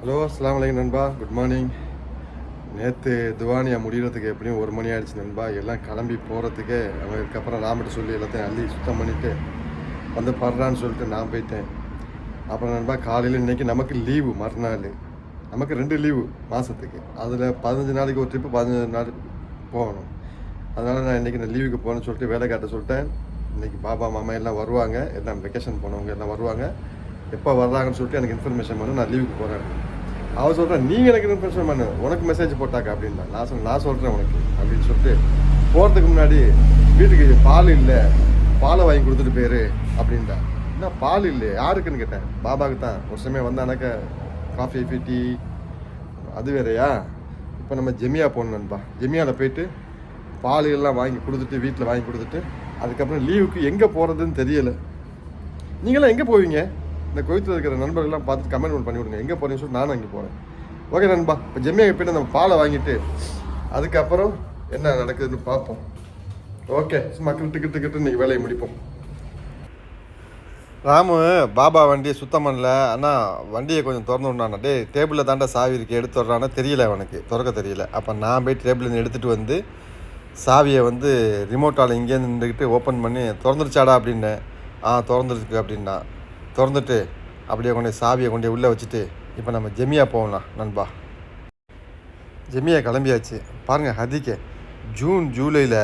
Hello, அஸ்ஸலாமு அலைக்கும் நண்பா. Good morning. நேற்று துவானியா முடிகிறதுக்கு எப்படியும் 1 மணி ஆகிடுச்சு நண்பா. எல்லாம் கிளம்பி போகிறதுக்கு அதுக்கப்புறம் ராமகிட்ட சொல்லி எல்லாத்தையும் அள்ளி சுத்தம் பண்ணிவிட்டு வந்து படுறான்னு சொல்லிட்டு நான் போயிட்டேன். அப்புறம் நண்பா காலையில் இன்றைக்கி நமக்கு லீவு, மறுநாள் நமக்கு 2 லீவு மாதத்துக்கு. அதில் 15 நாளைக்கு ஒரு ட்ரிப்பு 15 நாள் போகணும். அதனால் நான் இன்றைக்கி இந்த லீவுக்கு போகணுன்னு சொல்லிட்டு வேலை காட்ட சொல்லிட்டேன். இன்றைக்கி பாபா மாமா எல்லாம் வருவாங்க, எல்லாம் வெக்கேஷன் போனவங்க எல்லாம் வருவாங்க. எப்போ வர்றாங்கன்னு சொல்லிட்டு எனக்கு இன்ஃபர்மேஷன் பண்ணு, நான் லீவுக்கு போகிறேன். அவன் சொல்கிறேன், நீங்கள் எனக்கு இன்ஃபர்மேஷன் பண்ணு, உனக்கு மெசேஜ் போட்டாக்கா அப்படின்னா. நான் சொல்கிறேன் உனக்கு அப்படின்னு சொல்லிட்டு போகிறதுக்கு முன்னாடி வீட்டுக்கு பால் இல்லை, பாலை வாங்கி கொடுத்துட்டு போயிரு அப்படின்டா. என்ன பால் இல்லை யாருக்குன்னு கேட்டேன். பாபாவுக்கு தான். ஒரு சமயம் வந்தானாக்கா காஃபி டீ அது வேறையா. இப்போ நம்ம ஜெமியா போகணும் நண்பா. ஜெமியாவில் போயிட்டு பால் எல்லாம் வாங்கி கொடுத்துட்டு வீட்டில் வாங்கி கொடுத்துட்டு அதுக்கப்புறம் லீவுக்கு எங்கே போகிறதுன்னு தெரியலை. நீங்களாம் எங்கே போவீங்க? இந்த கோயத்தில் இருக்கிற நண்பர்கள்லாம் பார்த்துட்டு கமெண்ட் பண்ணி விடுங்க, எங்கே போகிறீங்கன்னு சொல்லி நானும் அங்கே போகிறேன். ஓகே நண்பா, இப்போ ஜெம்மியாக போய்ட்டு நம்ம பாலை வாங்கிட்டு அதுக்கப்புறம் என்ன நடக்குதுன்னு பார்ப்போம். ஓகே, சும்மா கிட்டு இன்றைக்கி வேலையை முடிப்போம். ராமு பாபா வண்டியை சுத்தம் பண்ணல. ஆனால் வண்டியை கொஞ்சம் திறந்து விட்றானா. டேபிளில் தாண்டா சாவி இருக்குது, எடுத்து விட்றானா தெரியல, அவனுக்கு திறக்க தெரியல. அப்போ நான் போய் டேபிள்லேருந்து எடுத்துகிட்டு வந்து சாவியை ரிமோட்டால் இங்கேருந்து நின்றுக்கிட்டு ஓப்பன் பண்ணி திறந்துருச்சாடா அப்படின்னேன். திறந்துருக்கு அப்படின்னா. திறந்துட்டு அப்படியே சாவியை உள்ளே வச்சுட்டு இப்போ நம்ம ஜெமியா போகலாம் நண்பா. ஜெமியா கிளம்பியாச்சு. பாருங்கள், ஹதிக்க ஜூன் ஜூலையில்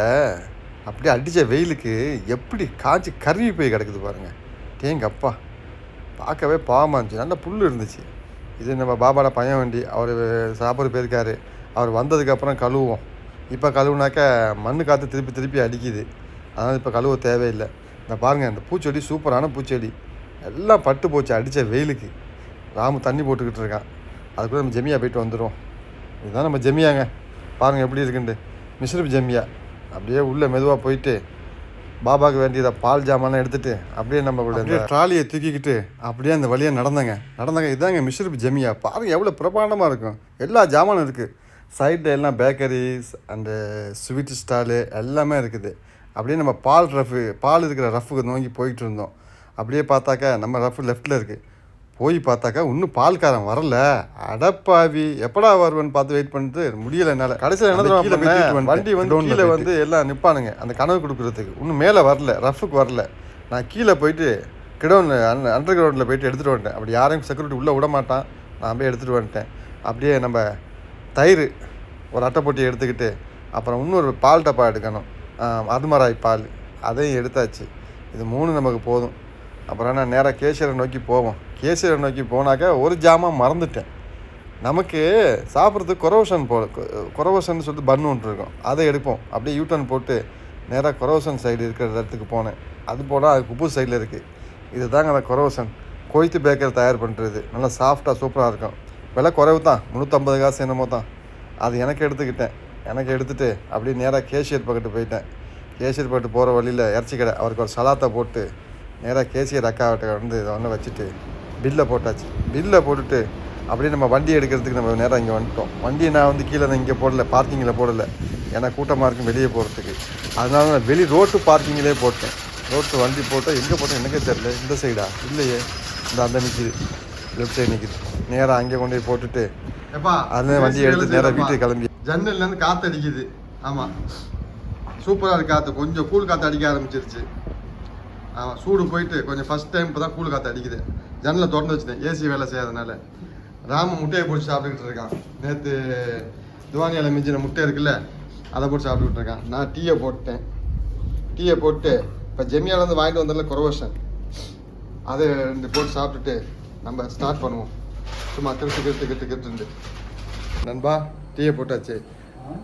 அப்படியே அடித்த வெயிலுக்கு எப்படி காய்ச்சி கருவி போய் கிடக்குது பாருங்கள். தேங்கப்பா, பார்க்கவே பாவமாக இருந்துச்சு. நல்ல புல் இருந்துச்சு. இது நம்ம பாபாவோட பையன் வண்டி. அவர் சாப்பிட்ற போயிருக்காரு. அவர் வந்ததுக்கப்புறம் கழுவுவோம். இப்போ கழுவுனாக்கா மண் காற்று திருப்பி அடிக்குது. அதனால் இப்போ கழுவ தேவையில்லை. இந்த பாருங்கள், இந்த பூச்செடி சூப்பரான பூச்செடி எல்லாம் பட்டு போச்சு அடித்த வெயிலுக்கு. ராமு தண்ணி போட்டுக்கிட்டு இருக்கான். அதுக்குள்ளே நம்ம ஜெமியா போயிட்டு வந்துடும். இதுதான் நம்ம ஜெமியாங்க. பாருங்கள் எப்படி இருக்குண்டு. மிஸ்ரப் ஜெமியா. அப்படியே உள்ளே மெதுவாக போயிட்டு பாபாவுக்கு வேண்டியதை பால் ஜாமான்லாம் எடுத்துகிட்டு அப்படியே நம்ம கூட இந்த ட்ராலியை தூக்கிக்கிட்டு அப்படியே அந்த வழியாக நடந்தாங்க. இதாங்க மிஸ்ரப் ஜெமியா. பாருங்கள் எவ்வளோ பிரமாண்டமாக இருக்கும். எல்லா ஜாமானும் இருக்குது. சைடில் எல்லாம் பேக்கரிஸ் அண்டு ஸ்வீட் ஸ்டாலு எல்லாமே இருக்குது. அப்படியே நம்ம பால் இருக்கிற ரஃப்புக்கு நோக்கி போயிட்டு இருந்தோம். அப்படியே பார்த்தாக்கா நம்ம ரஃப் லெஃப்ட்டில் இருக்குது. போய் பார்த்தாக்கா இன்னும் பால்காரன் வரல. அடப்பாவி, எப்படா வருவேன்னு பார்த்து வெயிட் பண்ணிட்டு முடியலை என்னால். கடைசியில் என்ன வண்டி கீழே எல்லாம் நிற்பானுங்க அந்த கனவு கொடுக்குறதுக்கு. இன்னும் மேலே வரல, ரஃப்புக்கு வரல. நான் கீழே போயிட்டு கிடவுனில் அண்டர் கிரவுண்டில் போயிட்டு எடுத்துகிட்டு வந்துட்டேன். அப்படி யாரையும் செக்யூரிட்டி உள்ளே விட மாட்டான். நான் போய் எடுத்துகிட்டு வந்துட்டேன். அப்படியே நம்ம தயிர் ஒரு அட்டை போட்டி எடுத்துக்கிட்டு அப்புறம் இன்னொரு பால் டப்பா எடுக்கணும், அதுமராய் பால், அதையும் எடுத்தாச்சு. இது 3 நமக்கு போதும். அப்புறம் நான் நேராக கேசரை நோக்கி போவோம். கேசரை நோக்கி போனாக்கா ஒரு ஜாமான் மறந்துட்டேன். நமக்கு சாப்பிட்றதுக்கு கொரவசன் சொல்லிட்டு பன்னு ஒன்று இருக்கும், அதை எடுப்போம். அப்படியே யூட்டர்ன் போட்டு நேராக கொரவசன் சைடு இருக்கிற இடத்துக்கு போனேன். அது போனால் அது குப்பூர் சைடில் இருக்குது. இது தாங்க அந்த கொரவசன். கொய்த்து பேக்கர் தயார் பண்ணுறது. நல்லா சாஃப்டாக சூப்பராக இருக்கும். விலை குறைவு தான், 350 காசு என்னமோ தான். அது எனக்கு எடுத்துகிட்டு அப்படியே நேராக கேஷியர் பக்கத்து போயிட்டேன். கேஷியர் பக்கத்து போகிற வழியில் இறச்சி கடை, அவருக்கு ஒரு சலாத்தை போட்டு நேராக கேசியர் அக்காவிட்ட இதை வச்சுட்டு பில்லை போட்டாச்சு. பில்லை போட்டுட்டு அப்படியே நம்ம வண்டி எடுக்கிறதுக்கு நம்ம நேராக இங்கே வந்துட்டோம். வண்டியை நான் கீழே இங்கே போடலை, பார்க்கிங்கில் போடலை. ஏன்னா கூட்டமாக இருக்கும் வெளியே போகிறதுக்கு. அதனால நான் ரோட்டு பார்க்கிங்கிலே போட்டேன். ரோட்டு வண்டி போட்டால் எங்கே போட்டேன் எனக்கே தெரியல. இந்த சைடா இல்லையே, அந்த நிற்கிது, லெஃப்ட் சைடு நிற்கிது. நேராக அங்கே கொண்டு போய் போட்டுட்டு அதில் வண்டியை எடுத்து நேராக வீட்டுக்கு கிளம்பி. ஜன்னல்லேருந்து காற்று அடிக்குது. ஆமாம், சூப்பராக இருக்குது காற்று. கொஞ்சம் கூழ் காற்று அடிக்க ஆரம்பிச்சிருச்சு. ஆமாம், சூடு போயிட்டு கொஞ்சம் ஃபஸ்ட் டைம் இப்போ தான் கூழ் காற்று அடிக்குது. ஜன்னலை திறந்து வச்சுட்டேன், ஏசி வேலை செய்யாதனால. ராம முட்டையை போட்டு சாப்பிட்டுக்கிட்டு இருக்கான். நேற்று துவானியாவில் மிஞ்சின முட்டை இருக்குல்ல, அதை போட்டு சாப்பிட்டுக்கிட்டு இருக்கான். நான் டீயை போட்டு இப்போ ஜெமியாவிலேருந்து வாங்கிட்டு வந்ததில்ல கொரவசன், அதை 2 போட்டு சாப்பிட்டுட்டு நம்ம ஸ்டார்ட் பண்ணுவோம். சும்மா கிட்டு நண்பா. டீயை போட்டாச்சு.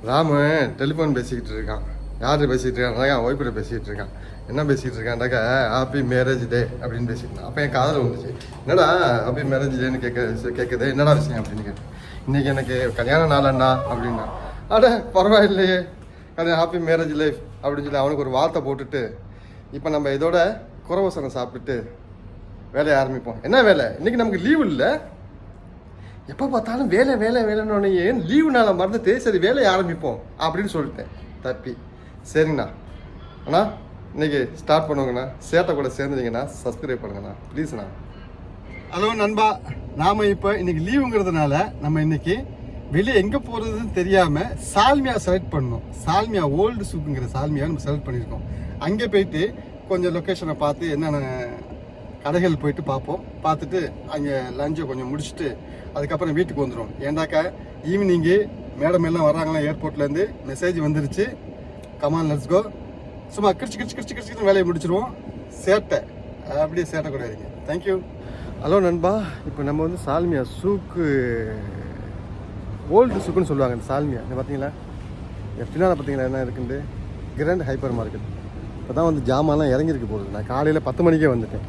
ராமு டெலிஃபோன் பேசிக்கிட்டு இருக்கான். யார்கிட்ட பேசிகிட்டு இருக்கான்? ஒய்ஃபிட்ட பேசிகிட்டு இருக்கான். என்ன பேசிகிட்டு இருக்கான்டாக்கா ஹாப்பி மேரேஜ் டே அப்படின்னு பேசிக்கிட்டான். அப்போ என் காதில் வந்துச்சு, என்னடா ஹாப்பி மேரேஜ் டேன்னு கேட்குது, என்னடா விஷயம் அப்படின்னு கேட்டேன். இன்றைக்கி எனக்கு கல்யாண நாள் அண்ணா அப்படின்னா. அட பரவாயில்லையே, ஹாப்பி மேரேஜ் லைஃப் அப்படின்னு சொல்லி அவனுக்கு ஒரு வார்த்தை போட்டுட்டு இப்போ நம்ம இதோட குறவசனை சாப்பிட்டுட்டு வேலையை ஆரம்பிப்போம். என்ன வேலை? இன்றைக்கி நமக்கு லீவு இல்லை. எப்போ பார்த்தாலும் வேலைன்னு ஏன் லீவு நாளை மறந்துட்டு சரி வேலையை ஆரம்பிப்போம் அப்படின்னு சொல்லிட்டேன். தப்பி. சரிங்கண்ணா. அண்ணா இன்றைக்கி ஸ்டார்ட் பண்ணுவோங்கண்ணா. சேட்டை கூட சேர்ந்துட்டீங்கண்ணா. சப்ஸ்கிரைப் பண்ணுங்கண்ணா ப்ளீஸ்ண்ணா. ஹலோ நண்பா, நாம் இப்போ இன்றைக்கி லீவுங்கிறதுனால நம்ம இன்றைக்கி வெளியே எங்கே போகிறதுன்னு தெரியாமல் சால்மியா செலக்ட் பண்ணோம். சால்மியா ஓல்டு சூக்குங்கிற சால்மியா நம்ம செலக்ட் பண்ணியிருக்கோம். அங்கே போயிட்டு கொஞ்சம் லொக்கேஷனை பார்த்து என்னென்ன கடைகள் போயிட்டு பார்ப்போம். பார்த்துட்டு அங்கே லஞ்சை கொஞ்சம் முடிச்சுட்டு அதுக்கப்புறம் வீட்டுக்கு வந்துடும். ஏண்டாக்கா ஈவினிங்கு மேடம் எல்லாம் வர்றாங்களா ஏர்போர்ட்லேருந்து, மெசேஜ் வந்துருச்சு, கமான் லெட்ஸ் கோ. சும்மா கிடிச்சு வேலையை முடிச்சிருவோம். சேட்டை அப்படியே சேட்டை கூடாதுங்க. தேங்க்யூ. ஹலோ நண்பா, இப்போ நம்ம வந்து சால்மியா சூக்கு ஓல்டு சூக்குன்னு சொல்லுவாங்க. இந்த சால்மியா இந்த பார்த்தீங்களா, பின்னால் பார்த்தீங்களா என்ன இருக்குண்டு, கிராண்ட் ஹைப்பர் மார்க்கெட். இப்போ தான் வந்து ஜாமான்லாம் இறங்கியிருக்கு போகுது. நான் காலையில் 10 மணிக்கே வந்துட்டேன்.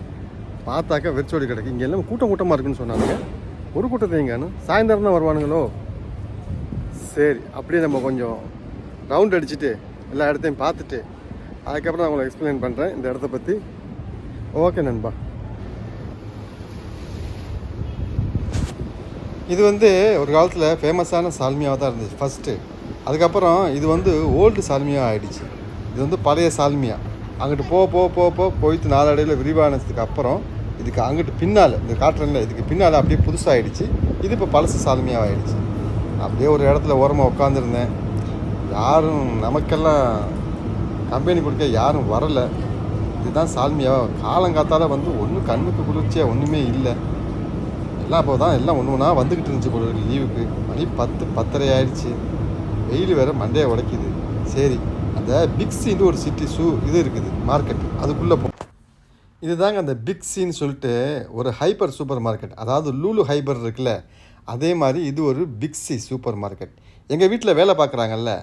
பார்த்தாக்கா வெறிச்சோடி கிடக்கு. இங்கே எல்லாம் கூட்டமாக இருக்குன்னு சொன்னாங்க. ஒரு கூட்டத்தை எங்கன்னு சாயந்தரம் தான் வருவானுங்களோ. சரி, அப்படியே நம்ம கொஞ்சம் ரவுண்ட் அடிச்சுட்டு எல்லா இடத்தையும் பார்த்துட்டு அதுக்கப்புறம் நான் உங்களுக்கு எக்ஸ்பிளைன் பண்ணுறேன் இந்த இடத்த பற்றி. ஓகே நண்பா. இது வந்து ஒரு காலத்தில் ஃபேமஸான சால்மியாவாக தான் இருந்துச்சு ஃபஸ்ட்டு. அதுக்கப்புறம் இது வந்து ஓல்டு சால்மியாக ஆகிடுச்சு. இது வந்து பழைய சால்மியா. அங்கிட்டு போயிட்டு நாளடைவில் விரிவானதுக்கு அப்புறம் இதுக்கு அங்கிட்டு பின்னால் இந்த காட்டுறல இதுக்கு பின்னால் அப்படியே புதுசாகிடுச்சு. இது இப்போ பழசு சால்மியாக ஆகிடுச்சு. அப்படியே ஒரு இடத்துல ஓரமாக உட்காந்துருந்தேன். யாரும் நமக்கெல்லாம் கம்பெனி கொடுக்க யாரும் வரலை. இதுதான் சால்மியா. காலங்காத்தால் வந்து ஒன்றும் கண்ணுக்கு குளிர்ச்சியாக ஒன்றுமே இல்லை. எல்லாம் அப்போ தான் எல்லாம் ஒன்று ஒன்றா வந்துக்கிட்டு இருந்துச்சு போல இருக்கு. லீவுக்கு மணி 10:30 ஆயிடுச்சு. வெயில் வேறு மண்டையை உடைக்குது. சரி, அந்த பிக்ஸின்னு ஒரு சிட்டி இது இருக்குது மார்க்கெட், அதுக்குள்ளே இதுதாங்க அந்த பிக்ஸின்னு சொல்லிட்டு ஒரு ஹைப்பர் சூப்பர் மார்க்கெட். அதாவது லூலு ஹைப்பர் இருக்குல்ல, அதே மாதிரி இது ஒரு பிக்ஸி சூப்பர் மார்க்கெட். எங்கள் வீட்டில் வேலை பார்க்குறாங்கல்ல,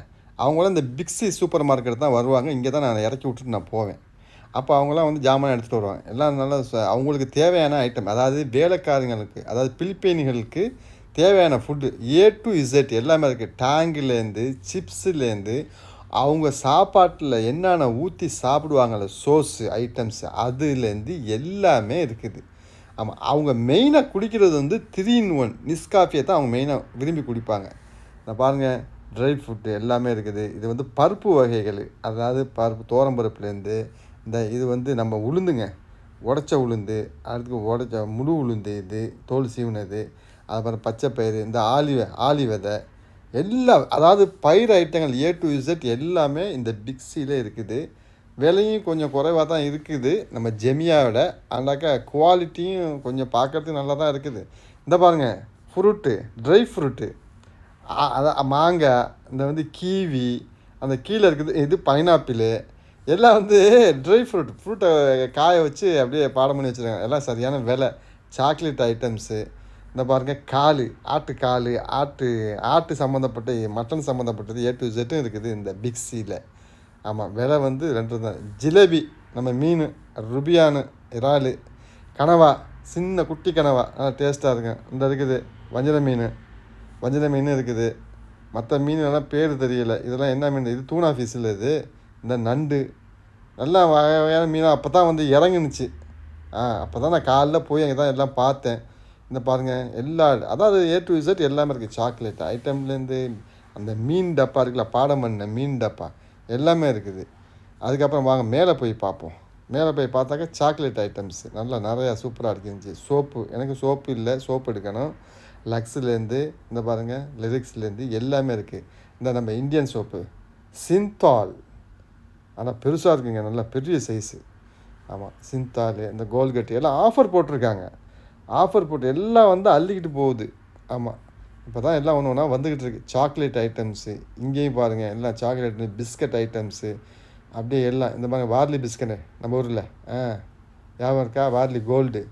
அவங்களாம் இந்த பிக்ஸி சூப்பர் மார்க்கெட் தான் வருவாங்க. இங்கே தான் நான் இறக்கி விட்டுட்டு நான் போவேன். அப்போ அவங்களாம் வந்து ஜாமான் எடுத்துகிட்டு வருவாங்க. எல்லாம் நல்லா அவங்களுக்கு தேவையான ஐட்டம், அதாவது வேலைக்காரங்களுக்கு, அதாவது பிலிப்பைனிகளுக்கு தேவையான ஃபுட்டு A to Z எல்லாமே இருக்குது. டேங்குலேருந்து சிப்ஸுலேருந்து அவங்க சாப்பாட்டில் என்னென்ன ஊற்றி சாப்பிடுவாங்கள்ல சோஸு ஐட்டம்ஸு, அதுலேருந்து எல்லாமே இருக்குது. ஆமாம், அவங்க மெயினாக குடிக்கிறது வந்து 3 in 1 நிஸ்காஃபியை தான் அவங்க மெயினாக விரும்பி குடிப்பாங்க. நான் பாருங்கள், ட்ரை ஃப்ரூட்டு எல்லாமே இருக்குது. இது வந்து பருப்பு வகைகள், அதாவது பருப்பு தோரம்பருப்புலேருந்து இந்த இது வந்து நம்ம உளுந்துங்க, உடச்ச உளுந்து, அடுத்து உடச்ச முழு உளுந்து, இது தோல் சீவுனது, அப்புறம் பச்சைப்பயிறு, இந்த ஆலி விதை எல்லாம், அதாவது பயிர் ஐட்டங்கள் A to Z எல்லாமே இந்த பிக்ஸியில் இருக்குது. விலையும் கொஞ்சம் குறைவாக தான் இருக்குது நம்ம ஜெமியாவோட. ஆண்டாக்கா குவாலிட்டியும் கொஞ்சம் பார்க்குறதுக்கு நல்லா தான் இருக்குது. இந்த பாருங்கள், ஃப்ரூட்டு, ட்ரை ஃப்ரூட்டு, அதான் மாங்காய், இந்த வந்து கீவி, அந்த கீழே இருக்குது இது பைனாப்பிள், எல்லாம் வந்து ட்ரை ஃப்ரூட்டை காய வச்சு அப்படியே பாடம் பண்ணி வச்சுருக்காங்க. எல்லாம் சரியான விலை. சாக்லேட் ஐட்டம்ஸு, இந்த பாருங்கள் ஆட்டுக்கால், ஆட்டு சம்மந்தப்பட்ட மட்டன் சம்மந்தப்பட்டது A to Z இருக்குது இந்த பிக்ஸியில். ஆமாம், விலை வந்து 2 தான். ஜிலேபி, நம்ம மீன், ருபியானு, இறால், கனவா, சின்ன குட்டி கனவா, நல்லா டேஸ்ட்டாக இருக்கும். இந்த இருக்குது வஞ்சர மீன் இருக்குது. மற்ற மீனெல்லாம் பேர் தெரியலை. இதெல்லாம் என்ன மீன், இது தூணா ஃபிஷ்ஷில், இது இந்த நண்டு, நல்லா வகையான மீனாக அப்போ தான் வந்து இறங்குனுச்சு. அப்போ தான் நான் காலைல போய் அங்கே தான் எல்லாம் பார்த்தேன். இந்த பாருங்கள், அதாவது A to Z எல்லாமே இருக்குது. சாக்லேட் ஐட்டம்லேருந்து அந்த மீன் டப்பா இருக்குல்ல, பாடம் பண்ண மீன் டப்பா எல்லாமே இருக்குது. அதுக்கப்புறம் வாங்க மேலே போய் பார்ப்போம். மேலே போய் பார்த்தாக்கா சாக்லேட் ஐட்டம்ஸு நல்லா நிறையா சூப்பராக இருக்குந்துச்சு. சோப்பு, எனக்கு சோப்பு இல்லை, சோப்பு எடுக்கணும். லக்ஸ்லேருந்து இந்த பாருங்கள், லிரிக்ஸ்லேருந்து எல்லாமே இருக்குது. இந்த நம்ம இந்தியன் சோப்பு சிந்தால், ஆனால் பெருசாக இருக்குங்க, நல்லா பெரிய சைஸு. ஆமாம், சிந்தால், இந்த கோல்கட்டு எல்லாம் ஆஃபர் போட்டிருக்காங்க. ஆஃபர் போட்டு எல்லாம் வந்து அள்ளிக்கிட்டு போகுது. ஆமாம், இப்போ தான் எல்லாம் ஒன்று ஒன்றா வந்துக்கிட்டு இருக்குது. சாக்லேட் ஐட்டம்ஸு இங்கேயும் பாருங்கள், எல்லாம் சாக்லேட், பிஸ்கட் ஐட்டம்ஸு அப்படியே எல்லாம். இந்த மாதிரி வார்லி பிஸ்கட்டு நம்ம ஊரில் ஞாபகம் இருக்கா, வார்லி கோல்டு,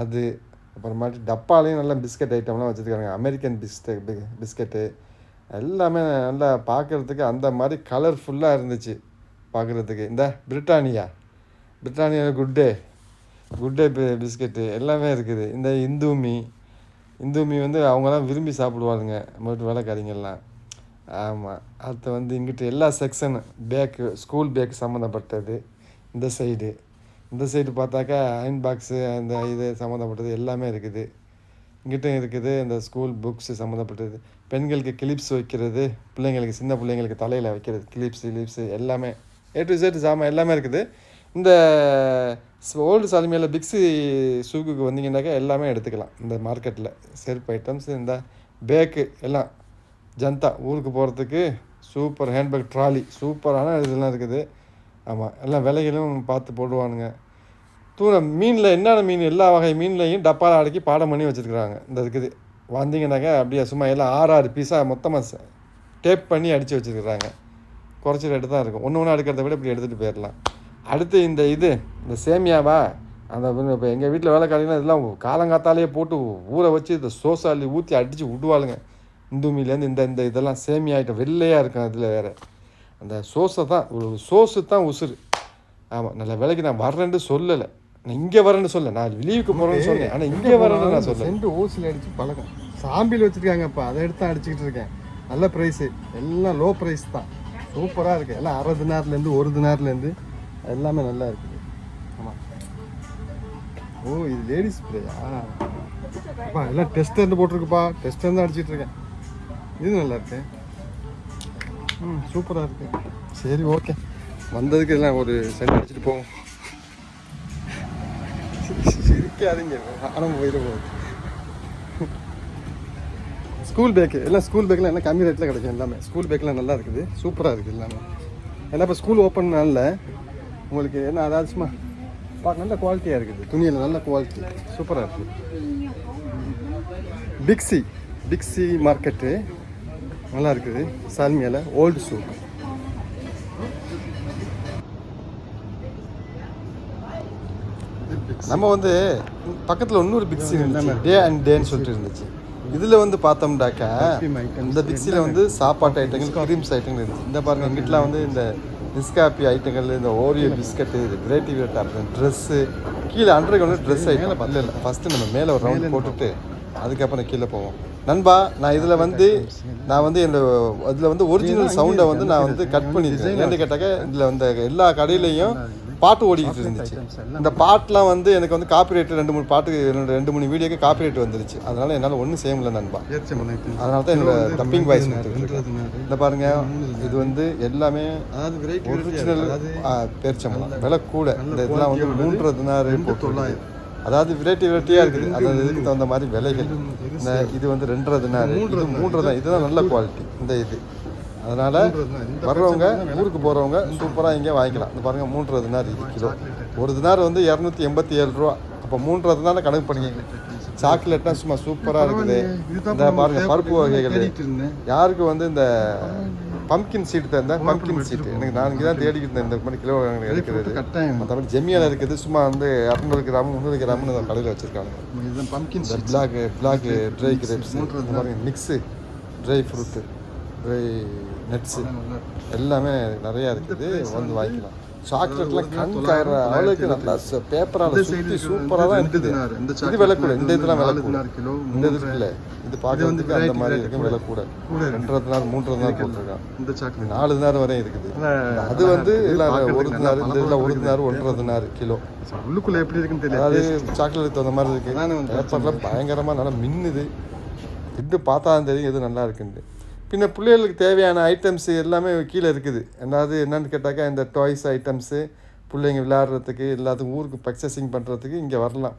அது அப்புறமாட்டி டப்பாலையும் நல்லா பிஸ்கட் ஐட்டம்லாம் வச்சுருக்காங்க. அமெரிக்கன் பிஸ்கட்டு எல்லாமே நல்லா பார்க்குறதுக்கு அந்த மாதிரி கலர்ஃபுல்லாக இருந்துச்சு பார்க்குறதுக்கு. இந்த பிரிட்டானியா குட் டே பிஸ்கெட்டு எல்லாமே இருக்குது. இந்த இந்தூமி வந்து அவங்களாம் விரும்பி சாப்பிடுவாருங்க மட்டும் வேலைக்காரிங்கெல்லாம். ஆமாம், அடுத்து வந்து இங்கிட்டு எல்லா செக்ஷனு ஸ்கூல் பேக்கு சம்மந்தப்பட்டது. இந்த சைடு பார்த்தாக்கா அயன் பாக்ஸு, அந்த இது சம்மந்தப்பட்டது எல்லாமே இருக்குது. இங்கிட்டும் இருக்குது இந்த ஸ்கூல் புக்ஸு சம்மந்தப்பட்டது. பெண்களுக்கு கிளிப்ஸ் வைக்கிறது, சின்ன பிள்ளைங்களுக்கு தலையில் வைக்கிறது கிளிப்ஸு எல்லாமே A to Z சாமான் எல்லாமே இருக்குது. இந்த ஓல்டு சாலிமையில் பிக்ஸி ஷூக்குக்கு வந்தீங்கன்னாக்கா எல்லாமே எடுத்துக்கலாம் இந்த மார்க்கெட்டில். செருப்பு ஐட்டம்ஸ், இந்த பேக்கு எல்லாம் ஜனதா ஊருக்கு போகிறதுக்கு சூப்பர் ஹேண்ட்பேக் ட்ராலி சூப்பரான இதெல்லாம் இருக்குது. ஆமாம், எல்லாம் விலைகளும் பார்த்து போடுவானுங்க. மீனில் என்னென்ன மீன், எல்லா வகை மீன்லையும் டப்பாவில் அடக்கி பாடம் பண்ணி வச்சுருக்குறாங்க. இந்த இருக்குது வந்தீங்கன்னாக்கா அப்படியே சும்மா எல்லாம் 6 பீஸாக மொத்தமாக டேப் பண்ணி அடித்து வச்சுருக்குறாங்க. குறைச்சி ரேட்டு தான் இருக்கும். ஒன்று ஒன்று எடுக்கிறத விட இப்படி எடுத்துகிட்டு போயிடலாம். அடுத்து இந்த சேமியாவா, அந்த இப்போ எங்கள் வீட்டில் வேலைக்காரங்கன்னா இதெல்லாம் காலங்காத்தாலேயே போட்டு ஊற வச்சு இந்த சோசாலி ஊற்றி அடித்து விடுவாளுங்க. இந்துமிலேருந்து இந்த இதெல்லாம் சேமியா ஐட்டம் வெள்ளையாக இருக்கும். அதில் வேறு அந்த சோஸை தான், சோஸு தான் உசுறு. ஆமாம், நல்ல விலைக்கு நான் வர்றேன்னு சொல்லலை, நான் இங்கே வரேன்னு சொல்ல, நான் லீவுக்கு போகிறேன்னு சொன்னேன். ஆனால் இங்கே வரேன்னு நான் சொல்ல. 2 ஓசில் அடித்து பழக்கம் சாம்பியில் வச்சுருக்காங்கப்பா, அதை எடுத்து அடிச்சுக்கிட்டு இருக்கேன். நல்ல ப்ரைஸு, எல்லாம் லோ ப்ரைஸ் தான், சூப்பராக இருக்குது. எல்லாம் 1/2 தினார்லேருந்து 1 தினார்லேருந்து எல்லாமே நல்லா இருக்குது. ஆமாம். ஓ, இது லேடிஸ் ஸ்ப்ரேயா? அப்பா எல்லாம் டெஸ்டர்னு போட்டிருக்குப்பா, டெஸ்டர் தான் அடிச்சுட்டு இருக்கேன். இது நல்லா இருக்கு. சூப்பராக இருக்கு. சரி, ஓகே, வந்ததுக்கு எல்லாம் ஒரு சென்ட் அடிச்சுட்டு போவோம். சிரிக்காதீங்க, ஆனால் போயிடும். ஸ்கூல் பேக்கு எல்லாம், ஸ்கூல் பேக்கெலாம் எல்லாம் கம்மி ரேட்டில் கிடைக்கும். எல்லாமே ஸ்கூல் பேக்கெலாம் நல்லா இருக்குது, சூப்பராக இருக்குது எல்லாமே. ஏன்னா இப்போ ஸ்கூல் ஓப்பன் நாளில் உங்களுக்கு என்ன அதாவது சும்மா பார்க்க நல்ல குவாலிட்டியாக இருக்குது. துணியில் நல்ல குவாலிட்டி சூப்பராக இருக்குது. பிக்ஸி மார்க்கெட்டு நல்லா இருக்குது. சால்மியாவில் ஓல்டு ஷூ. நம்ம பக்கத்தில் இன்னொரு பிக்ஸி இருந்துச்சு, டே அண்ட் டேன்னு சொல்லிட்டு இருந்துச்சு. இதில் பார்த்தோம்னாக்கா இந்த பிக்ஸியில் சாப்பாட்டு ஐட்டங்கள், க்ரீம்ஸ் ஐட்டங்கள் இருந்துச்சு. இந்த பாருங்கள், எங்கிட்டலாம் இந்த நிஸ்காப்பி ஐட்டங்கள், இந்த ஓரியோ பிஸ்கட்டு, இது கிரேட்டிவ் அப்புறம் ட்ரெஸ்ஸு, கீழே அண்டர்கிரவுண்ட் ட்ரெஸ் ஐட்டம் இல்லை. ஃபஸ்ட்டு நம்ம மேலே ஒரு ரவுண்ட் போட்டுட்டு அதுக்கப்புறம் கீழே போவோம். நண்பா, நான் இதில் இதில் ஒரிஜினல் சவுண்டை நான் கட் பண்ணியிருக்கேன். ஏன்னு கேட்டாக்க இதில் எல்லா கடையிலையும் பாட்டு ஓடிக்கிட்டு இருந்துச்சு. இந்த பாட்டெலாம் எனக்கு காப்பிரைட் 2-3 பாட்டு 2-3 வீடியோக்கு காப்பிரைட் வந்துருச்சு. அதனால் என்னால் ஒன்றும் செய்ய முடியல நண்பா. அதனால தான் என்னோட டப்பிங் வாய்ஸ் இந்த பாருங்கள். இது எல்லாமே ஒரிஜினல் பேரிச்சம்பழம். விலை கூட. இந்த இதெல்லாம் 3 தினார் போட்டு, அதாவது வெரைட்டியாக இருக்குது. அதாவது இதுக்கு தகுந்த மாதிரி விலைகள். இது 2.5 தினார், இது 3 தான். இதுதான் நல்ல குவாலிட்டி இந்த இது. அதனால் வர்றவங்க, ஊருக்கு போகிறவங்க சூப்பராக இங்கே வாங்கிக்கலாம். இந்த பாருங்கள், 3.5 தினார் இது கிலோ. 1 தினார் 287 ரூபா. அப்போ 3.5 தினார் கணக்கு பண்ணிக்கங்க. சாக்லேட்லாம் சும்மா சூப்பராக இருக்குது. இந்த பாருங்கள், பருப்பு வகைகள். யாருக்கு இந்த பம்கின் சீட்டு தந்தேன், பம்கின் சீட்டு எனக்கு நான் இங்கே தான் தேடிக்கிட்டு இருந்தேன். இந்த மாதிரி கிலோ எடுக்கிறது மற்றபடி ஜெமியாவில் இருக்குது. சும்மா 200 கிராம் 300 கிராம்னு கடையில் வச்சுருக்காங்க. Pumpkin black dry grapes, mix dry fruit, dry nuts எல்லாமே நிறையா இருக்குது. வாங்கிக்கலாம். சாக்லேட்லாம் கண் காயிற அளவுக்கு நல்லா பேப்பரால் சுற்றி சூப்பராக தான் இருக்குது. இது விலை கூட. இந்த இதெல்லாம் விலை கூட. இந்த இது இருக்குல்ல, இது பார்க்கறதுக்கு அந்த மாதிரி இருக்கும். விலை கூட. 2.5 தினார் 3 தினார் போட்டிருக்கான். இந்த சாக்லேட் 4 தினார் வரையும் இருக்குது. அது இல்லை 1 தினார். இந்த இதில் 1 தினார் 1.5 தினார் கிலோ. உள்ளுக்குள்ளே எப்படி இருக்குன்னு தெரியல. அதாவது சாக்லேட் தகுந்த மாதிரி இருக்குது. பேப்பர்லாம் பயங்கரமாக நல்லா மின்னுது. இது பார்த்தா தான் தெரியும் எது நல்லா இருக்குன்ட்டு. பின்ன பிள்ளைகளுக்கு தேவையான ஐட்டம்ஸு எல்லாமே கீழே இருக்குது. என்னென்னு கேட்டாக்கா இந்த டாய்ஸ் ஐட்டம்ஸு, பிள்ளைங்க விளையாடுறதுக்கு எல்லாத்துக்கும் ஊருக்கு பர்ச்சேசிங் பண்ணுறதுக்கு இங்கே வரலாம்.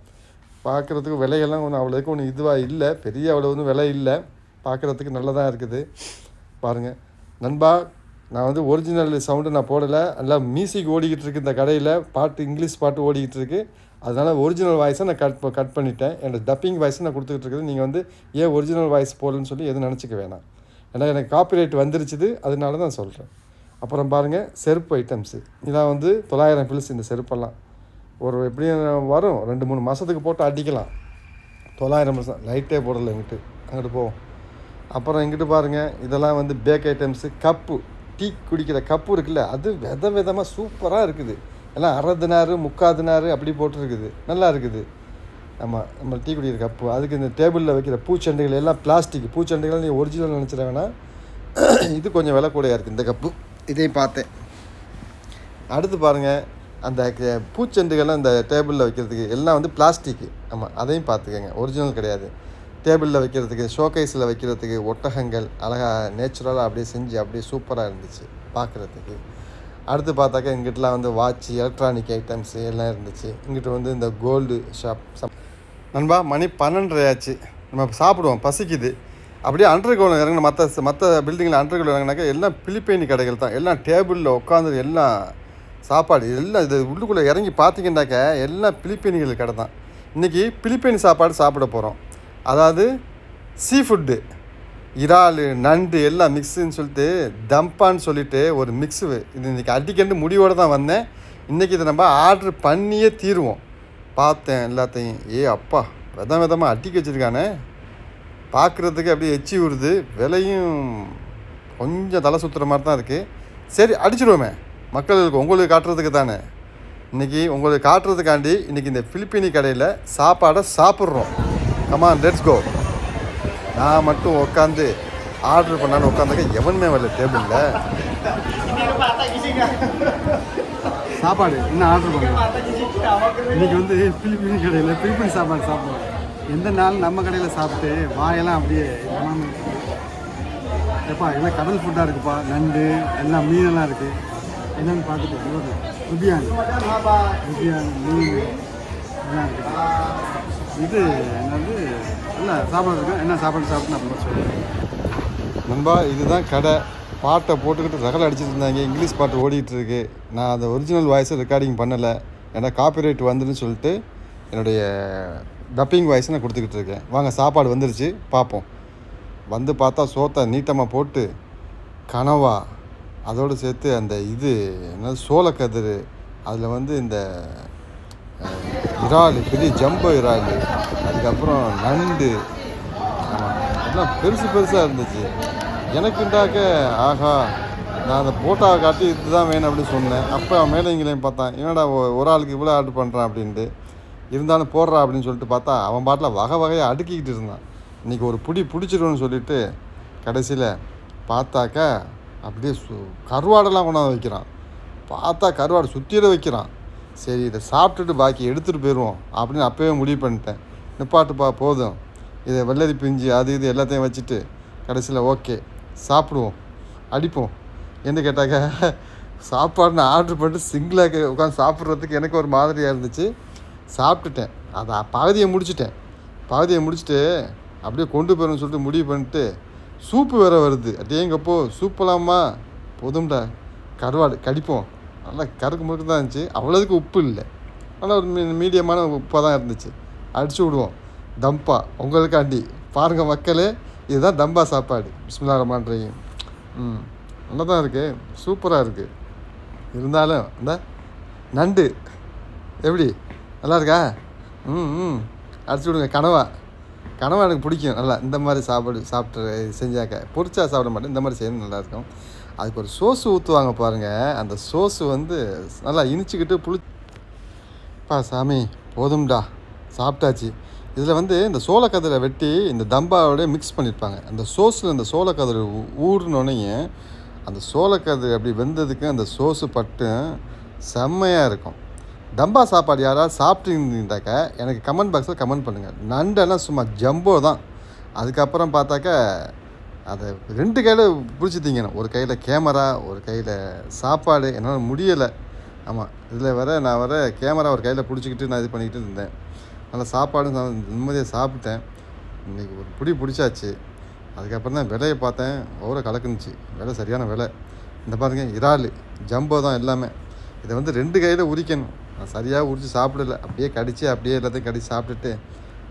பார்க்குறதுக்கு விலையெல்லாம் அவ்வளோதுக்கு இதுவாக இல்லை, பெரிய அவ்வளோ விலை இல்லை. பார்க்குறதுக்கு நல்லதாக இருக்குது. பாருங்கள் நண்பா, நான் ஒரிஜினல் சவுண்டு நான் போடலை. நல்லா மியூசிக் ஓடிக்கிட்டு இருக்குது இந்த கடையில். பாட்டு இங்கிலீஷ் பாட்டு ஓடிக்கிட்டு இருக்குது. அதனால் ஒரிஜினல் வாய்ஸை நான் கட் பண்ணிட்டேன். என்னோட டப்பிங் வாய்ஸை நான் கொடுத்துக்கிட்டு இருக்குது. நீங்கள் ஏன் ஒரிஜினல் வாய்ஸ் போடலன்னு சொல்லி எதுவும் நினச்சிக்க வேணாம். ஏன்னா எனக்கு காப்பிரைட் வந்துருச்சுது, அதனால தான் சொல்கிறேன். அப்புறம் பாருங்கள், செருப்பு ஐட்டம்ஸு. இதான் 900 பில்ஸ். இந்த செருப்பெல்லாம் எப்படியும் வரும் 2-3 மாதத்துக்கு போட்டு அடிக்கலாம். 900 லைட்டே போடலை. அங்கிட்டு போவோம். அப்புறம் இங்கிட்டு பாருங்கள், இதெல்லாம் பேக் ஐட்டம்ஸு. கப்பு, டீ குடிக்கிற கப்பு இருக்குல்ல, அது விதமாக சூப்பராக இருக்குது. எல்லாம் 1/2 தினார் 3/4 தினார் அப்படி போட்டுருக்குது. நல்லா இருக்குது. ஆமாம், நம்ம டீ குடிக்கிற கப்பு. அதுக்கு இந்த டேபிளில் வைக்கிற பூச்செண்டுகள் எல்லாம் பிளாஸ்டிக் பூச்செண்டுகள். நீ ஒரிஜினல் நினச்சிட வேணாம். இது கொஞ்சம் விலை கூடையாக இருக்குது இந்த கப்பு. இதையும் பார்த்தேன். அடுத்து பாருங்கள், அந்த பூச்செண்டுகள்லாம் இந்த டேபிளில் வைக்கிறதுக்கு எல்லாம் பிளாஸ்டிக்கு. ஆமாம், அதையும் பார்த்துக்கங்க, ஒரிஜினல் கிடையாது. டேபிளில் வைக்கிறதுக்கு, ஷோகேஸில் வைக்கிறதுக்கு ஒட்டகங்கள் அழகாக நேச்சுரலாக அப்படியே செஞ்சு அப்படியே சூப்பராக இருந்துச்சு பார்க்குறதுக்கு. அடுத்து பார்த்தாக்கா இங்கிட்டலாம் வந்து வாட்ச் எலக்ட்ரானிக் ஐட்டம்ஸு எல்லாம் இருந்துச்சு. இங்கிட்ட வந்து இந்த கோல்டு ஷாப். நண்பா மணி 12:30 ஆச்சு. நம்ம சாப்பிடுவோம், பசிக்குது. அப்படியே அண்டர் கிரவுண்ட் இறங்கின மற்ற பில்டிங்கில் அண்டர் கிரவுண்ட் இறங்கினாக்கா எல்லாம் பிலிப்பைனி கடைகள் தான். எல்லாம் டேபிளில் உட்காந்து எல்லாம் சாப்பாடு எல்லாம் இது உள்ளுக்குள்ளே இறங்கி பார்த்தீங்கன்னாக்கா எல்லாம் பிலிப்பைனிகள் கடை தான். இன்றைக்கி பிலிப்பைனி சாப்பாடு சாப்பிட போகிறோம். அதாவது சீ ஃபுட்டு, இறால் நண்டு எல்லாம் மிக்ஸுன்னு சொல்லிட்டு தம்பான்னு சொல்லிட்டு ஒரு மிக்ஸு. இது இன்றைக்கி அடிக்கண்டு முடிவோடு தான் வந்தேன். இன்றைக்கி இதை நம்ம ஆர்டர் பண்ணியே தீருவோம். பார்த்தேன் எல்லாத்தையும். அப்பா விதமாக அடிக்க வச்சுருக்கானே, பார்க்குறதுக்கு அப்படியே எச்சி ஊறுது. விலையும் கொஞ்சம் தலை சுற்றுற மாதிரி தான் இருக்குது. சரி அடிச்சிடுவோமே, மக்களுக்கு உங்களுக்கு காட்டுறதுக்கு தானே. இன்றைக்கி உங்களுக்கு காட்டுறதுக்காண்டி இன்றைக்கி இந்த பிலிப்பைனி கடையில் சாப்பாடை சாப்பிட்றோம். Come on let's go. நான் மட்டும் உட்காந்து ஆர்டர் பண்ணான்னு உட்காந்தாக்க எவனுமே வரல டேபிளில். சாப்பாடு என்ன ஆர்டர் பண்ணுவோம். இன்றைக்கி வந்து பிலிப்பைனி கடையில் பிலிப்பைனி சாப்பாடு சாப்பிடுவோம். எந்த நாள் நம்ம கடையில் சாப்பிட்டு வாயெல்லாம் அப்படியே எப்பா எல்லாம் கடல் ஃபுட்டாக இருக்குப்பா. நண்டு எல்லாம் மீனெல்லாம் இருக்குது. என்னென்னு பார்த்துட்டு பிரியாணி மீன் எல்லாம் இருக்குது. இது என்னது இல்லை சாப்பாடு இருக்கும். என்ன சாப்பாடு சாப்பிட்டு நம்ம சொல்லுவேன். நண்பா இதுதான் கடை. பாட்டை போட்டுக்கிட்டு ரகலை அடிச்சுட்டு இருந்தாங்க. இங்கிலீஷ் பாட்டு ஓடிக்கிட்டு இருக்கு. நான் அந்த ஒரிஜினல் வாய்ஸை ரெக்கார்டிங் பண்ணலை, ஏன்னா காப்பிரைட் வந்துன்னு சொல்லிட்டு என்னுடைய டப்பிங் வாய்ஸை நான் கொடுத்துக்கிட்டு இருக்கேன். வாங்க சாப்பாடு வந்துருச்சு, பார்ப்போம். வந்து பார்த்தா சோத்தை நீட்டமாக போட்டு கனவா, அதோடு சேர்த்து அந்த இது என்னது சோளக்கதிர், அதில் வந்து இந்த இறால், பெரிய ஜம்போ இறால், அதுக்கப்புறம் நண்டு, எல்லாம் பெருசாக இருந்துச்சு. எனக்குண்டாக்க ஆஹா, நான் அந்த போட்டாவை காட்டி இதுதான் வேணும் அப்படின்னு சொன்னேன். அப்போ மேலே இங்கேயும் பார்த்தான், என்னடா ஒரு ஆளுக்கு இவ்வளோ ஆர்டர் பண்ணுறான் அப்படின்ட்டு. இருந்தாலும் போடுறா அப்படின்னு சொல்லிட்டு பார்த்தா அவன் பாட்டில் வகையாக அடுக்கிக்கிட்டு இருந்தான். இன்றைக்கி ஒரு பிடிச்சிடும்னு சொல்லிவிட்டு கடைசியில் பார்த்தாக்கா அப்படியே கருவாடெல்லாம் கொண்டாந்து வைக்கிறான். பார்த்தா கருவாடு சுற்றிட வைக்கிறான். சரி இதை சாப்பிட்டுட்டு பாக்கி எடுத்துகிட்டு போயிடுவோம் அப்படின்னு அப்போவே முடிவு பண்ணிட்டேன். நிப்பாட்டுப்பா போதும், இதை வெள்ளரி பிஞ்சு அது இது எல்லாத்தையும் வச்சுட்டு கடைசியில் ஓகே சாப்பிடுவோம் அடிப்போம் என்று கேட்டாக்க சாப்பாடுன்னு ஆர்டர் பண்ணிட்டு சிங்கிளாக உட்காந்து சாப்பிட்றதுக்கு எனக்கு ஒரு மாதிரியாக இருந்துச்சு. சாப்பிட்டுட்டேன். அதை பகுதியை முடிச்சுட்டு அப்படியே கொண்டு போயிடணும்னு சொல்லிட்டு முடிவு பண்ணிட்டு சூப்பு வேறு வருது. அட்டேங்கப்போ சூப்பலாமா, போதும்டா கருவாடு கடிப்போம். நல்லா கருக்கு முறுக்கு தான் இருந்துச்சு. அவ்வளோதுக்கு உப்பு இல்லை, நல்லா ஒரு மீடியமான உப்பாக தான் இருந்துச்சு. அடிச்சு விடுவோம். தம்பா உங்களுக்காண்டி பாருங்கள் மக்களே, இதுதான் தம்பா சாப்பாடு. பிஸ்மில்லாஹ் ரஹ்மான் ரஹீம். நல்லா தான் இருக்குது, சூப்பராக இருக்குது. இருந்தாலும் இந்த நண்டு எப்படி நல்லா இருக்கா? அடிச்சு விடுங்க. கனவா எனக்கு பிடிக்கும். நல்லா இந்த மாதிரி சாப்பிட்டு செஞ்சாக்க, பொரிச்சா சாப்பிட மாட்டேன், இந்த மாதிரி செய்யணும் நல்லாயிருக்கும். அதுக்கு ஒரு சோஸு ஊற்றுவாங்க பாருங்கள். அந்த சோஸு வந்து நல்லா இனிச்சிக்கிட்டு பா சாமி போதும்டா சாப்பிட்டாச்சு. இதில் வந்து இந்த சோளக்கதிரை வெட்டி இந்த தம்பாவோடய மிக்ஸ் பண்ணியிருப்பாங்க. அந்த சோஸில் இந்த சோளக்கதிரை ஊறினோடனே அந்த சோளக்கதிரை அப்படி வெந்ததுக்கு அந்த சோஸு பட்டு செம்மையாக இருக்கும். தம்பா சாப்பாடு யாராவது சாப்பிட்டுருந்தாக்கா எனக்கு கமெண்ட் பாக்ஸில் கமெண்ட் பண்ணுங்கள். நண்டெல்லாம் சும்மா ஜம்போ தான். அதுக்கப்புறம் பார்த்தாக்கா அதை 2 கையில் பிடிச்சி திங்கணும். ஒரு கையில் கேமரா, ஒரு கையில் சாப்பாடு. என்னால் முடியலை. ஆமாம், இதில் நான் கேமரா ஒரு கையில் பிடிச்சிக்கிட்டு நான் இது பண்ணிக்கிட்டு இருந்தேன். நல்லா சாப்பாடும் நிம்மதியாக சாப்பிட்டேன். இன்றைக்கி ஒரு பிடிச்சாச்சு. அதுக்கப்புறம் தான் விலையை பார்த்தேன், ஓர கலக்குனுச்சு. விலை சரியான விலை. இந்த பாருங்கள் இறால் ஜம்போ தான் எல்லாமே. இதை வந்து 2 கையில் உரிக்கணும். நான் சரியாக உரித்து சாப்பிடல, அப்படியே கடித்து அப்படியே எல்லாத்தையும் கடித்து சாப்பிட்டுட்டு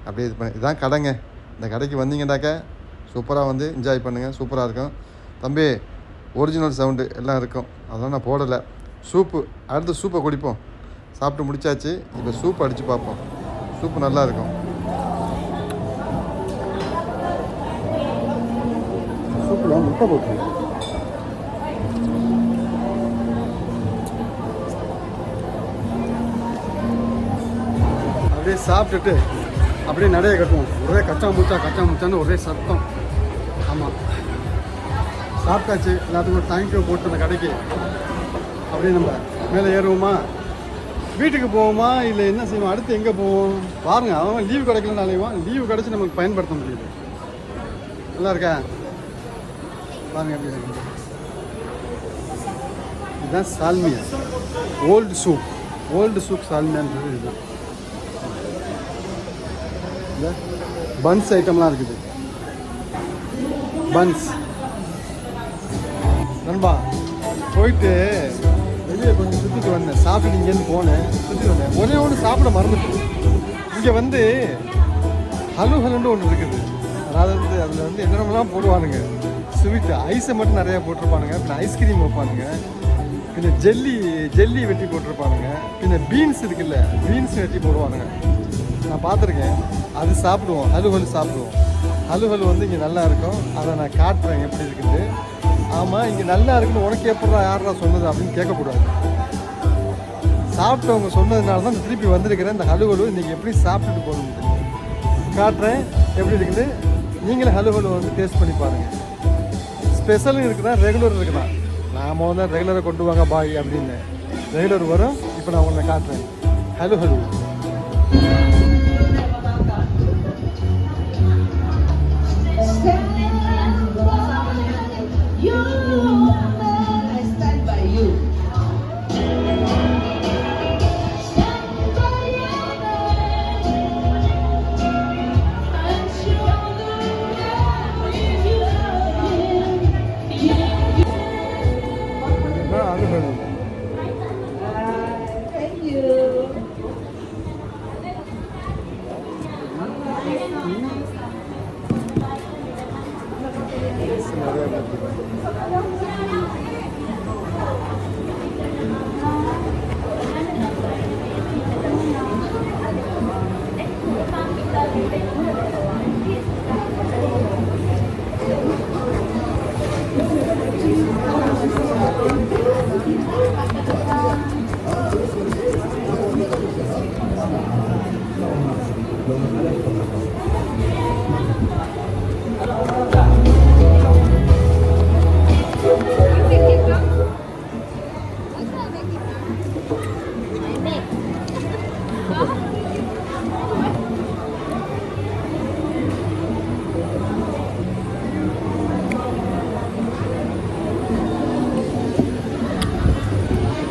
அப்படியே இது பண்ணி. இதுதான் கடைங்க. இந்த கடைக்கு வந்தீங்கன்னாக்கா சூப்பராக வந்து என்ஜாய் பண்ணுங்கள். சூப்பராக இருக்கும் தம்பி. ஒரிஜினல் சவுண்டு எல்லாம் இருக்கும், அதெல்லாம் நான் போடலை. சூப்பு அடுத்து சூப்பை குடிப்போம். சாப்பிட்டு முடிச்சாச்சு. இப்போ சூப் அடித்து பார்ப்போம். சூப்பு நல்லாயிருக்கும். சூப்பில் முட்டை போட்டு அப்படியே சாப்பிட்டுட்டு அப்படியே நடைய கட்டுவோம். ஒரே கச்சா முச்சான்னு ஒரே சத்தம். ஆமாம், சாப்பிட்டாச்சு. எல்லாத்துக்கும் ஒரு தேங்க்யூ போட்டு அந்த கடைக்கு அப்படியே நம்ம மேலே ஏறுவோமா, வீட்டுக்கு போவோமா, இல்லை என்ன செய்வோம், அடுத்து எங்கே போவோம் பாருங்கள். அவன் லீவு கிடைக்கலனாலேயும் லீவு கிடச்சி நமக்கு பயன்படுத்த முடியுது. நல்லா இருக்கா பாருங்கள் எப்படி இருக்கு. இதுதான் சால்மியா, ஓல்டு சூக் சால்மியான்றது இதுதான். இந்த பன்ஸ் ஐட்டம்லாம் இருக்குது. பன்ஸ் நண்பா போயிட்டு வெளியே கொஞ்சம் சுற்றிட்டு வந்தேன், சாப்பிட்டு இங்கேருந்து போனேன், சுற்றி வந்தேன். ஒன்று சாப்பிட மறந்துட்டேன். இங்கே வந்து ஹலுன்னு ஒன்று இருக்குது. அதாவது வந்து அதில் வந்து என்னென்னலாம் போடுவானுங்க, ஸ்வீட்டு ஐஸை மட்டும் நிறையா போட்டிருப்பானுங்க, பின்ன ஐஸ்கிரீம் வைப்பானுங்க, பின்ன ஜெல்லி வெட்டி போட்டிருப்பானுங்க, பின்ன பீன்ஸ் இருக்குல்ல, பீன்ஸ் வெட்டி போடுவானுங்க. நான் பார்த்துருக்கேன். அது சாப்பிடுவோம், ஹலு சாப்பிடுவோம். ஹலு வந்து இங்கே நல்லா இருக்கும். அதை நான் காட்டுறேன் எப்படி இருக்குது. ஆமாம், இங்கே நல்லா இருக்குன்னு உனக்கு எப்படா யாரா சொன்னது அப்படின்னு கேட்கக்கூடாது. சாப்பிட்டவங்க சொன்னதுனால தான் திருப்பி வந்திருக்கிறேன். இந்த ஹலு இன்றைக்கி எப்படி சாப்பிட்டுட்டு போகணும் காட்டுறேன் எப்படி இருக்குது. நீங்களும் ஹலு வந்து டேஸ்ட் பண்ணி பாருங்கள். ஸ்பெஷலும் இருக்குதா, ரெகுலர் இருக்குதா. நாம் வந்து ரெகுலரை கொண்டு வாங்க பாய் அப்படின்னு. ரெகுலர் வரும். இப்போ நான் உங்களை காட்டுறேன். ஹலு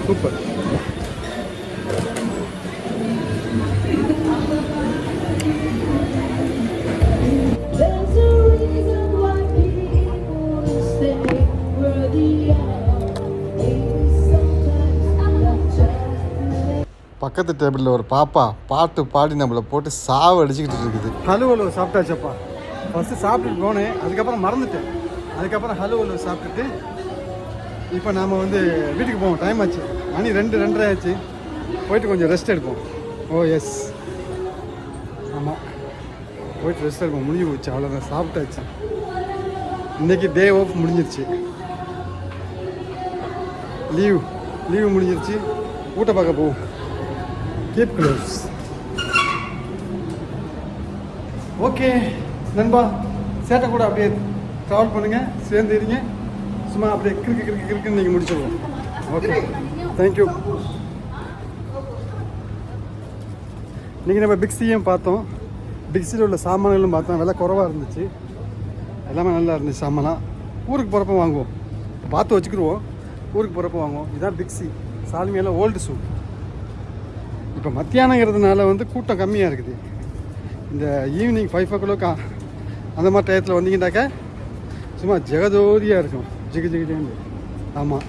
சூப்பர். பக்கத்து டேபிளில் ஒரு பாப்பா பாட்டு பாடி நம்மளை போட்டு சாவு அடிச்சுக்கிட்டு இருக்குது. ஹலு சாப்பிட்டாச்சப்பா. ஃபஸ்ட்டு சாப்பிட்டுட்டு போனேன், அதுக்கப்புறம் மறந்துட்டேன். அதுக்கப்புறம் ஹலு சாப்பிட்டுட்டு இப்போ நாம் வந்து வீட்டுக்கு போவோம். டைம் ஆச்சு, மணி 2:30 ஆச்சு. போயிட்டு கொஞ்சம் ரெஸ்ட் எடுப்போம். ஓ எஸ், ஆமாம், போயிட்டு ரெஸ்ட் எடுப்போம். முடிஞ்சு போச்சு, அவ்வளோதான், சாப்பிட்டாச்சு. இன்றைக்கி டே ஆஃப் முடிஞ்சிருச்சு. லீவு முடிஞ்சிருச்சு. ஊட்ட பார்க்க போவோம். Keep close. ஓகே நண்பா, சேட்டை கூட அப்படியே ட்ராவல் பண்ணுங்கள், சேர்ந்து இருங்க. சும்மா அப்படியே கிறுக்குன்னு நீங்கள் முடிச்சிடுவோம். Okay, thank you. இன்றைக்கி நம்ம பிக்ஸியும் பார்த்தோம். பிக்ஸியில் உள்ள சாமான்களும் பார்த்தோம். விலை குறவாக இருந்துச்சு, எல்லாமே நல்லா இருந்துச்சு சாமான்லாம். ஊருக்கு போகிறப்ப வாங்குவோம், பார்த்து வச்சுக்கிடுவோம். ஊருக்கு போகிறப்ப வாங்குவோம். இதுதான் பிக்ஸி சால்மியாவில் ஓல்டு சூப். இப்போ மத்தியானங்கிறதுனால வந்து கூட்டம் கம்மியாக இருக்குது. இந்த ஈவினிங் 5 o'clock அந்த மாதிரி டயத்தில் வந்தீங்கன்னாக்கா சும்மா ஜெகதோதியாக இருக்கும், ஜிகின்னு. ஆமாம்,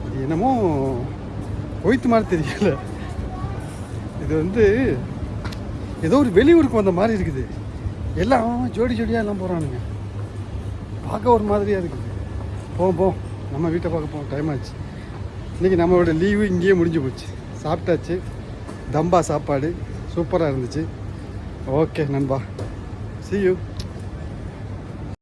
இது என்னமோ கொய்த்து மாதிரி தெரியல. இது வந்து ஏதோ ஒரு வெளியூருக்கு வந்த மாதிரி இருக்குது. எல்லாம் ஜோடியாக எல்லாம் போகிறானுங்க. பார்க்க ஒரு மாதிரியாக இருக்குது. போவோம், நம்ம வீட்டை பார்க்க போவோம். டைம் ஆச்சு. இன்றைக்கி நம்மளோட லீவு இங்கேயே முடிஞ்சு போச்சு. சாப்பிட்டாச்சு. தம்பா சாப்பாடு சூப்பராக இருந்துச்சு. ஓகே நண்பா, see you.